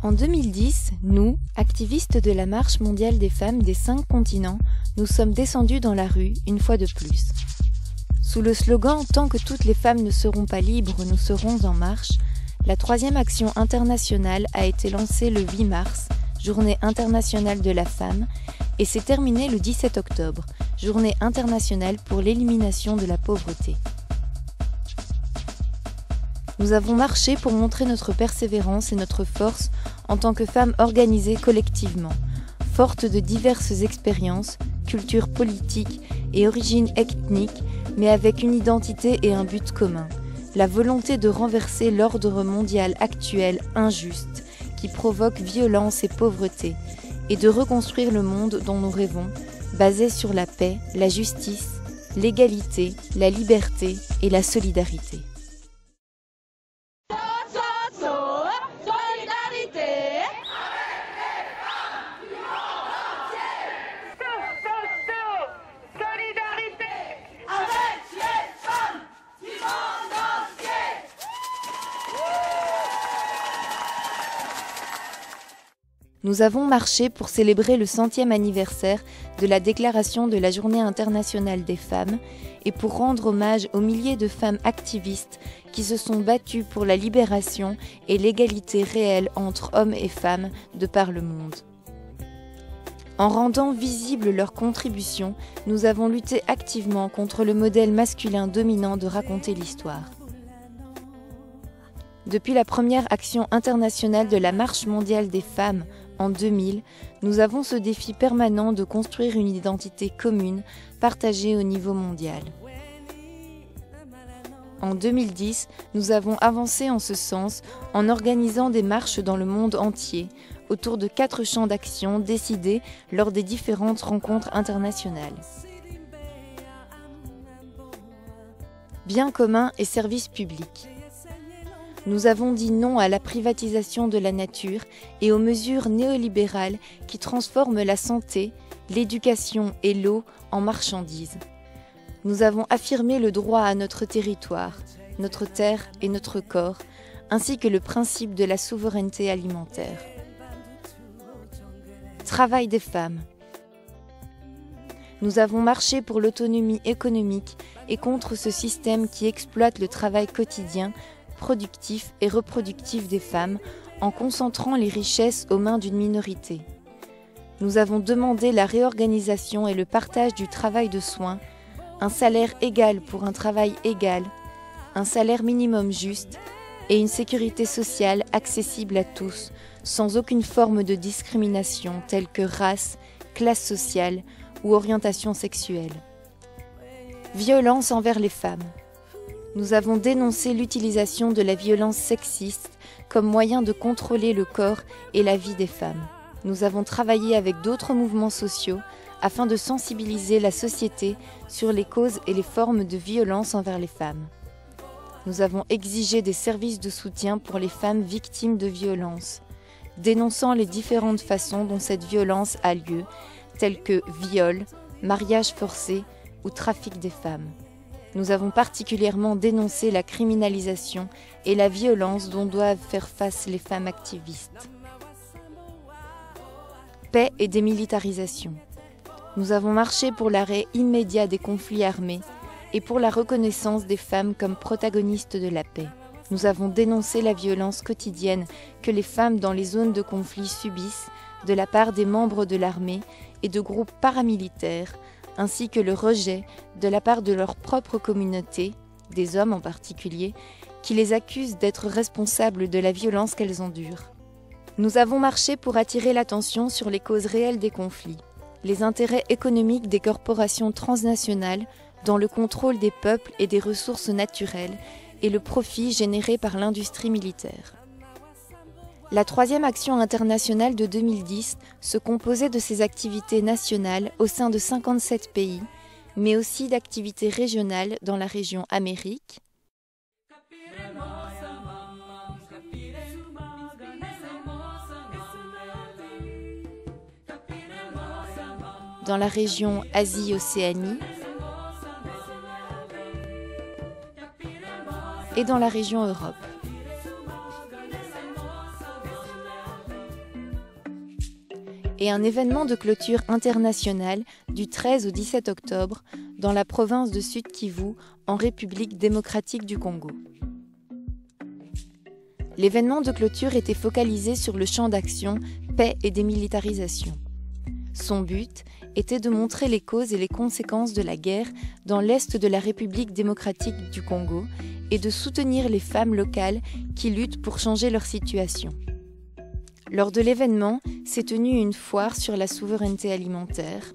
En 2010, nous, activistes de la Marche mondiale des femmes des 5 continents, nous sommes descendus dans la rue une fois de plus. Sous le slogan « Tant que toutes les femmes ne seront pas libres, nous serons en marche », la 3e action internationale a été lancée le 8 mars, Journée internationale de la femme, et s'est terminée le 17 octobre, Journée internationale pour l'élimination de la pauvreté. Nous avons marché pour montrer notre persévérance et notre force en tant que femmes organisées collectivement, fortes de diverses expériences, cultures politiques et origines ethniques, mais avec une identité et un but commun, la volonté de renverser l'ordre mondial actuel injuste qui provoque violence et pauvreté, et de reconstruire le monde dont nous rêvons, basé sur la paix, la justice, l'égalité, la liberté et la solidarité. Nous avons marché pour célébrer le 100e anniversaire de la déclaration de la Journée internationale des femmes et pour rendre hommage aux milliers de femmes activistes qui se sont battues pour la libération et l'égalité réelle entre hommes et femmes de par le monde. En rendant visible leur contribution, nous avons lutté activement contre le modèle masculin dominant de raconter l'histoire. Depuis la première action internationale de la Marche mondiale des femmes en 2000, nous avons ce défi permanent de construire une identité commune, partagée au niveau mondial. En 2010, nous avons avancé en ce sens en organisant des marches dans le monde entier, autour de 4 champs d'action décidés lors des différentes rencontres internationales. Biens communs et services publics. Nous avons dit non à la privatisation de la nature et aux mesures néolibérales qui transforment la santé, l'éducation et l'eau en marchandises. Nous avons affirmé le droit à notre territoire, notre terre et notre corps, ainsi que le principe de la souveraineté alimentaire. Travail des femmes. Nous avons marché pour l'autonomie économique et contre ce système qui exploite le travail quotidien, productif et reproductif des femmes en concentrant les richesses aux mains d'une minorité. Nous avons demandé la réorganisation et le partage du travail de soins, un salaire égal pour un travail égal, un salaire minimum juste et une sécurité sociale accessible à tous, sans aucune forme de discrimination telle que race, classe sociale ou orientation sexuelle. Violence envers les femmes. Nous avons dénoncé l'utilisation de la violence sexiste comme moyen de contrôler le corps et la vie des femmes. Nous avons travaillé avec d'autres mouvements sociaux afin de sensibiliser la société sur les causes et les formes de violence envers les femmes. Nous avons exigé des services de soutien pour les femmes victimes de violences, dénonçant les différentes façons dont cette violence a lieu, telles que viol, mariage forcé ou trafic des femmes. Nous avons particulièrement dénoncé la criminalisation et la violence dont doivent faire face les femmes activistes. Paix et démilitarisation. Nous avons marché pour l'arrêt immédiat des conflits armés et pour la reconnaissance des femmes comme protagonistes de la paix. Nous avons dénoncé la violence quotidienne que les femmes dans les zones de conflit subissent de la part des membres de l'armée et de groupes paramilitaires, ainsi que le rejet de la part de leur propre communauté, des hommes en particulier, qui les accusent d'être responsables de la violence qu'elles endurent. Nous avons marché pour attirer l'attention sur les causes réelles des conflits, les intérêts économiques des corporations transnationales dans le contrôle des peuples et des ressources naturelles et le profit généré par l'industrie militaire. La 3e action internationale de 2010 se composait de ces activités nationales au sein de 57 pays, mais aussi d'activités régionales dans la région Amérique, dans la région Asie-Océanie et dans la région Europe. et un événement de clôture international du 13 au 17 octobre dans la province de Sud Kivu, en République démocratique du Congo. L'événement de clôture était focalisé sur le champ d'action paix et démilitarisation. Son but était de montrer les causes et les conséquences de la guerre dans l'est de la République démocratique du Congo et de soutenir les femmes locales qui luttent pour changer leur situation. Lors de l'événement, s'est tenue une foire sur la souveraineté alimentaire,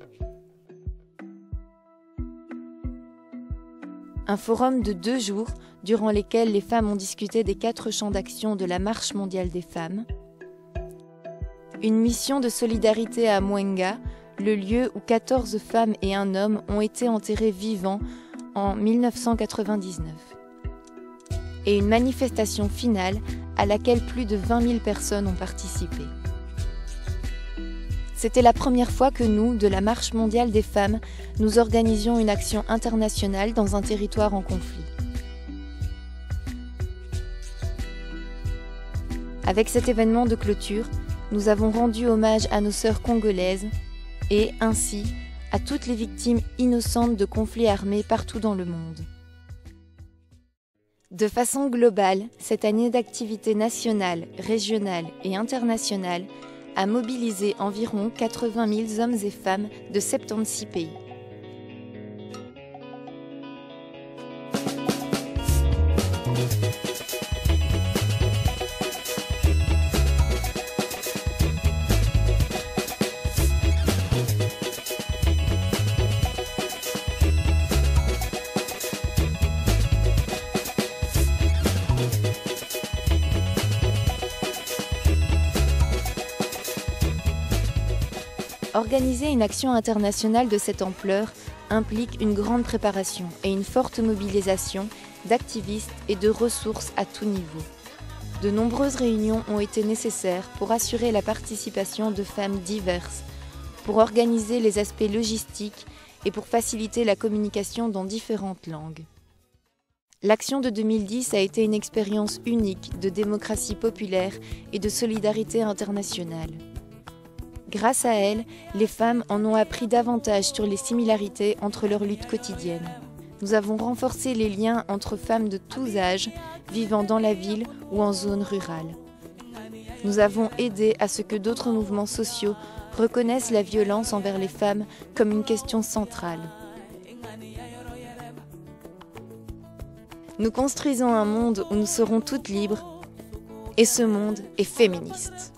un forum de 2 jours durant lesquels les femmes ont discuté des 4 champs d'action de la Marche mondiale des femmes, une mission de solidarité à Mwenga, le lieu où 14 femmes et un homme ont été enterrés vivants en 1999, et une manifestation finale à laquelle plus de 20 000 personnes ont participé. C'était la première fois que nous, de la Marche mondiale des femmes, nous organisions une action internationale dans un territoire en conflit. Avec cet événement de clôture, nous avons rendu hommage à nos sœurs congolaises et, ainsi, à toutes les victimes innocentes de conflits armés partout dans le monde. De façon globale, cette année d'activité nationale, régionale et internationale a mobilisé environ 80 000 hommes et femmes de 76 pays. Organiser une action internationale de cette ampleur implique une grande préparation et une forte mobilisation d'activistes et de ressources à tout niveau. De nombreuses réunions ont été nécessaires pour assurer la participation de femmes diverses, pour organiser les aspects logistiques et pour faciliter la communication dans différentes langues. L'action de 2010 a été une expérience unique de démocratie populaire et de solidarité internationale. Grâce à elle, les femmes en ont appris davantage sur les similarités entre leurs luttes quotidiennes. Nous avons renforcé les liens entre femmes de tous âges, vivant dans la ville ou en zone rurale. Nous avons aidé à ce que d'autres mouvements sociaux reconnaissent la violence envers les femmes comme une question centrale. Nous construisons un monde où nous serons toutes libres, et ce monde est féministe.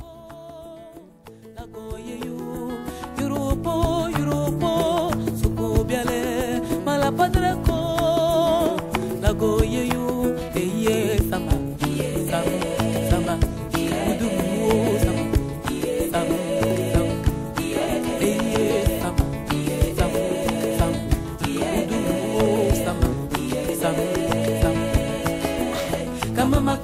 Kama